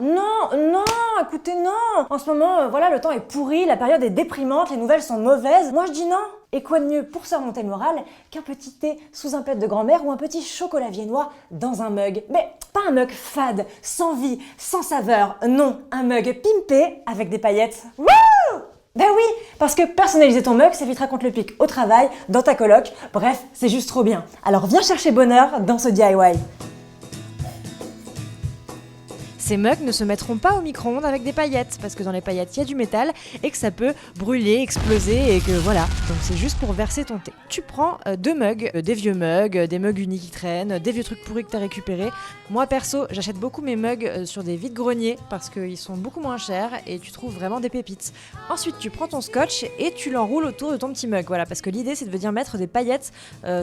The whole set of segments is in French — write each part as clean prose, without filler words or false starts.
non, écoutez, non. En ce moment, voilà, le temps est pourri, la période est déprimante, les nouvelles sont mauvaises. Moi, je dis non. Et quoi de mieux pour se remonter le moral qu'un petit thé sous un plaid de grand-mère ou un petit chocolat viennois dans un mug. Mais pas un mug fade, sans vie, sans saveur. Non, un mug pimpé avec des paillettes. Wouh! Ben oui, parce que personnaliser ton mug, ça évitera qu'on te le pique au travail, dans ta coloc. Bref, c'est juste trop bien. Alors viens chercher bonheur dans ce DIY. Ces mugs ne se mettront pas au micro-ondes avec des paillettes, parce que dans les paillettes, il y a du métal et que ça peut brûler, exploser et que voilà. Donc c'est juste pour verser ton thé. Tu prends 2 mugs, des vieux mugs, des mugs unis qui traînent, des vieux trucs pourris que tu as récupérés. Moi perso, j'achète beaucoup mes mugs sur des vides-greniers parce qu'ils sont beaucoup moins chers et tu trouves vraiment des pépites. Ensuite, tu prends ton scotch et tu l'enroules autour de ton petit mug. Voilà, parce que l'idée c'est de venir mettre des paillettes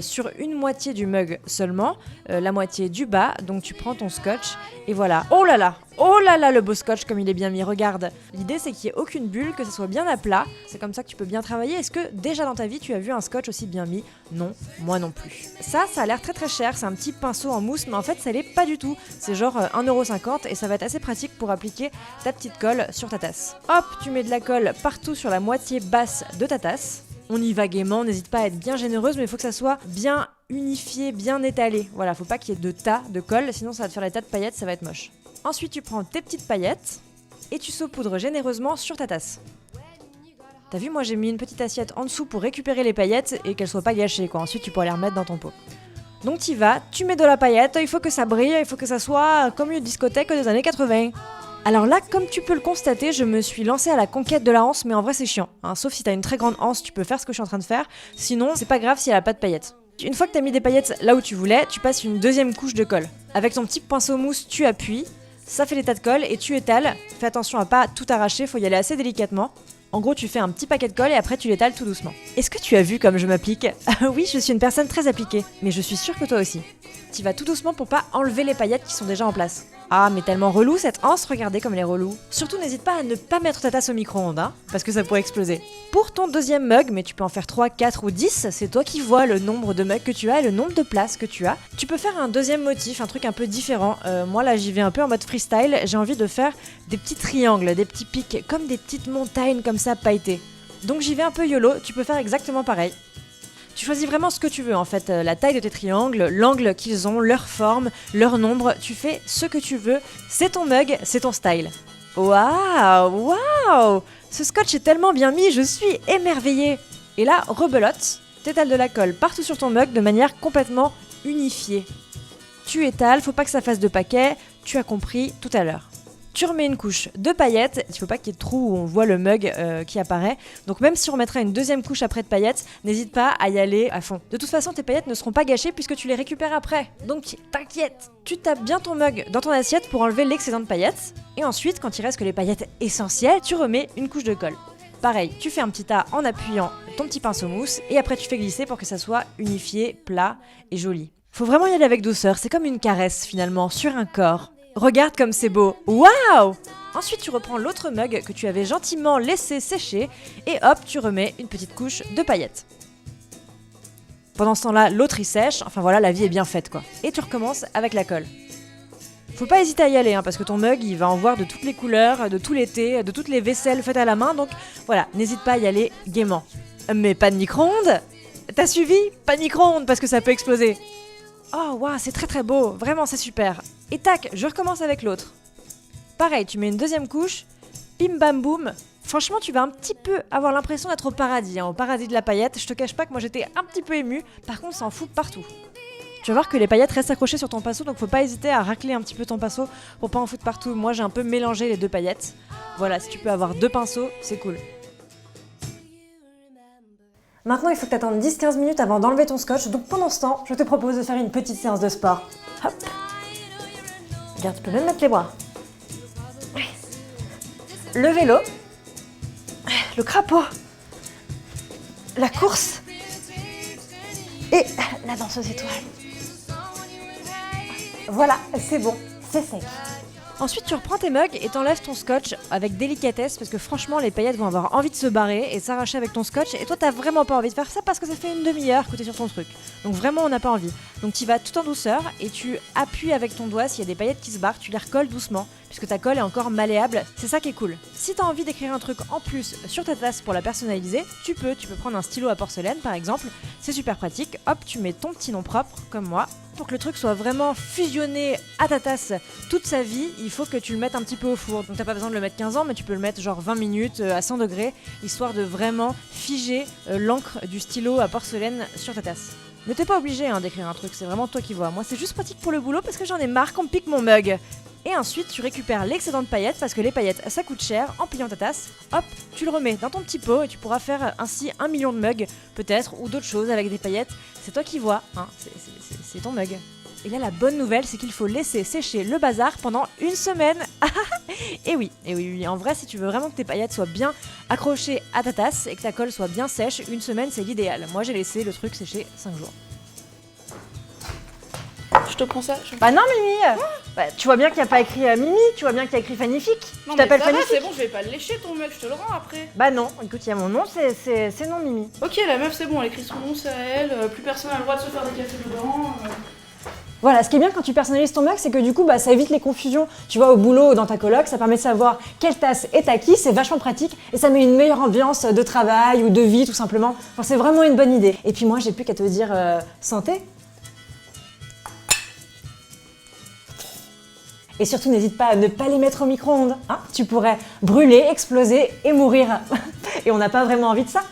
sur une moitié du mug seulement, la moitié du bas. Donc tu prends ton scotch et voilà. Oh là là, le beau scotch comme il est bien mis, regarde. L'idée c'est qu'il n'y ait aucune bulle, que ça soit bien à plat. C'est comme ça que tu peux bien travailler. Est-ce que déjà dans ta vie tu as vu un scotch aussi bien mis? Non, moi non plus. Ça a l'air très très cher, c'est un petit pinceau en mousse, mais en fait ça l'est pas du tout. C'est genre 1,50€ et ça va être assez pratique pour appliquer ta petite colle sur ta tasse. Hop, tu mets de la colle partout sur la moitié basse de ta tasse. On y va gaiement, n'hésite pas à être bien généreuse, mais il faut que ça soit bien unifié, bien étalé. Voilà, faut pas qu'il y ait de tas de colle, sinon ça va te faire des tas de paillettes, ça va être moche. Ensuite, tu prends tes petites paillettes et tu saupoudres généreusement sur ta tasse. T'as vu, moi j'ai mis une petite assiette en dessous pour récupérer les paillettes et qu'elles soient pas gâchées, quoi. Ensuite, tu pourras les remettre dans ton pot. Donc t'y vas, tu mets de la paillette, il faut que ça brille, il faut que ça soit comme une discothèque des années 80. Alors là, comme tu peux le constater, je me suis lancée à la conquête de la anse, mais en vrai c'est chiant. Hein. Sauf si t'as une très grande anse, tu peux faire ce que je suis en train de faire. Sinon, c'est pas grave si elle a pas de paillettes. Une fois que t'as mis des paillettes là où tu voulais, tu passes une deuxième couche de colle. Avec ton petit pinceau mousse, tu appuies. Ça fait des tas de colle et tu étales. Fais attention à pas tout arracher, faut y aller assez délicatement. En gros, tu fais un petit paquet de colle et après tu l'étales tout doucement. Est-ce que tu as vu comme je m'applique? Oui, je suis une personne très appliquée, mais je suis sûre que toi aussi. Tu vas tout doucement pour pas enlever les paillettes qui sont déjà en place. Ah, mais tellement relou cette anse, regardez comme elle est relou. Surtout, n'hésite pas à ne pas mettre ta tasse au micro-ondes, hein, parce que ça pourrait exploser. Pour ton deuxième mug, mais tu peux en faire 3, 4 ou 10, c'est toi qui vois le nombre de mugs que tu as et le nombre de places que tu as. Tu peux faire un deuxième motif, un truc un peu différent. Moi là, j'y vais un peu en mode freestyle, j'ai envie de faire des petits triangles, des petits pics, comme des petites montagnes comme ça pailletées. Donc j'y vais un peu YOLO, tu peux faire exactement pareil. Tu choisis vraiment ce que tu veux en fait, la taille de tes triangles, l'angle qu'ils ont, leur forme, leur nombre, tu fais ce que tu veux, c'est ton mug, c'est ton style. Waouh, waouh! Ce scotch est tellement bien mis, je suis émerveillée. Et là, rebelote, t'étales de la colle partout sur ton mug de manière complètement unifiée. Tu étales, faut pas que ça fasse de paquets, tu as compris tout à l'heure. Tu remets une couche de paillettes, il faut pas qu'il y ait de trou où on voit le mug qui apparaît. Donc même si on remettra une deuxième couche après de paillettes, n'hésite pas à y aller à fond. De toute façon, tes paillettes ne seront pas gâchées puisque tu les récupères après. Donc t'inquiète. Tu tapes bien ton mug dans ton assiette pour enlever l'excédent de paillettes. Et ensuite, quand il reste que les paillettes essentielles, tu remets une couche de colle. Pareil, tu fais un petit tas en appuyant ton petit pinceau mousse et après tu fais glisser pour que ça soit unifié, plat et joli. Faut vraiment y aller avec douceur, c'est comme une caresse finalement sur un corps. Regarde comme c'est beau. Waouh! Ensuite, tu reprends l'autre mug que tu avais gentiment laissé sécher et hop, tu remets une petite couche de paillettes. Pendant ce temps-là, l'autre il sèche. Enfin voilà, la vie est bien faite quoi. Et tu recommences avec la colle. Faut pas hésiter à y aller hein, parce que ton mug il va en voir de toutes les couleurs, de tout l'été, de toutes les vaisselles faites à la main. Donc voilà, n'hésite pas à y aller gaiement. Mais pas de micro-ondes? T'as suivi? Pas de micro-ondes parce que ça peut exploser. Oh waouh, c'est très très beau, vraiment c'est super. Et tac, je recommence avec l'autre. Pareil, tu mets une deuxième couche, bim bam boum. Franchement, tu vas un petit peu avoir l'impression d'être au paradis, hein, au paradis de la paillette. Je te cache pas que moi j'étais un petit peu émue, par contre ça en fout partout. Tu vas voir que les paillettes restent accrochées sur ton pinceau, donc faut pas hésiter à racler un petit peu ton pinceau pour pas en foutre partout. Moi j'ai un peu mélangé les deux paillettes. Voilà, si tu peux avoir 2 pinceaux, c'est cool. Maintenant, il faut que tu attendes 10-15 minutes avant d'enlever ton scotch, donc pendant ce temps, je te propose de faire une petite séance de sport. Hop. Regarde, tu peux même mettre les bras. Le vélo, le crapaud, la course et la danseuse étoile. Voilà, c'est bon, c'est sec. Ensuite, tu reprends tes mugs et t'enlèves ton scotch avec délicatesse parce que franchement, les paillettes vont avoir envie de se barrer et s'arracher avec ton scotch. Et toi, t'as vraiment pas envie de faire ça parce que ça fait une demi-heure que t'es sur ton truc. Donc vraiment, on n'a pas envie. Donc tu vas tout en douceur et tu appuies avec ton doigt s'il y a des paillettes qui se barrent, tu les recolles doucement puisque ta colle est encore malléable. C'est ça qui est cool. Si t'as envie d'écrire un truc en plus sur ta tasse pour la personnaliser, tu peux prendre un stylo à porcelaine par exemple. C'est super pratique. Hop, tu mets ton petit nom propre comme moi. Pour que le truc soit vraiment fusionné à ta tasse toute sa vie, il faut que tu le mettes un petit peu au four. Donc t'as pas besoin de le mettre 15 ans, mais tu peux le mettre genre 20 minutes à 100 degrés, histoire de vraiment figer l'encre du stylo à porcelaine sur ta tasse. Mais t'es pas obligé d'écrire un truc, c'est vraiment toi qui vois. Moi c'est juste pratique pour le boulot parce que j'en ai marre qu'on me pique mon mug. Et ensuite tu récupères l'excédent de paillettes parce que les paillettes ça coûte cher. En pliant ta tasse, hop, tu le remets dans ton petit pot et tu pourras faire ainsi 1 million de mugs peut-être ou d'autres choses avec des paillettes. C'est toi qui vois, c'est ton mug. Et là la bonne nouvelle c'est qu'il faut laisser sécher le bazar pendant une semaine. Et oui, en vrai si tu veux vraiment que tes paillettes soient bien accrochées à ta tasse et que ta colle soit bien sèche, une semaine c'est l'idéal. Moi j'ai laissé le truc sécher 5 jours. Je te prends ça. Bah non Mimi, tu vois bien qu'il n'y a pas écrit Mimi, tu vois bien qu'il y a écrit Fanifique. Non, Tu t'appelles mais ça va, Fanifique. c'est bon, je vais pas le lécher ton mug, je te le rends après. Bah non, écoute, il y a mon nom, c'est non Mimi. Ok, la meuf, c'est bon, elle écrit son nom, c'est à elle, plus personne n'a le droit de se faire des cafés dedans. Voilà, ce qui est bien quand tu personnalises ton mug, c'est que du coup, ça évite les confusions. Tu vois, au boulot ou dans ta coloc, ça permet de savoir quelle tasse est à qui, c'est vachement pratique et ça met une meilleure ambiance de travail ou de vie tout simplement. Enfin, c'est vraiment une bonne idée. Et puis moi, j'ai plus qu'à te dire santé. Et surtout, n'hésite pas à ne pas les mettre au micro-ondes. Tu pourrais brûler, exploser et mourir. Et on n'a pas vraiment envie de ça.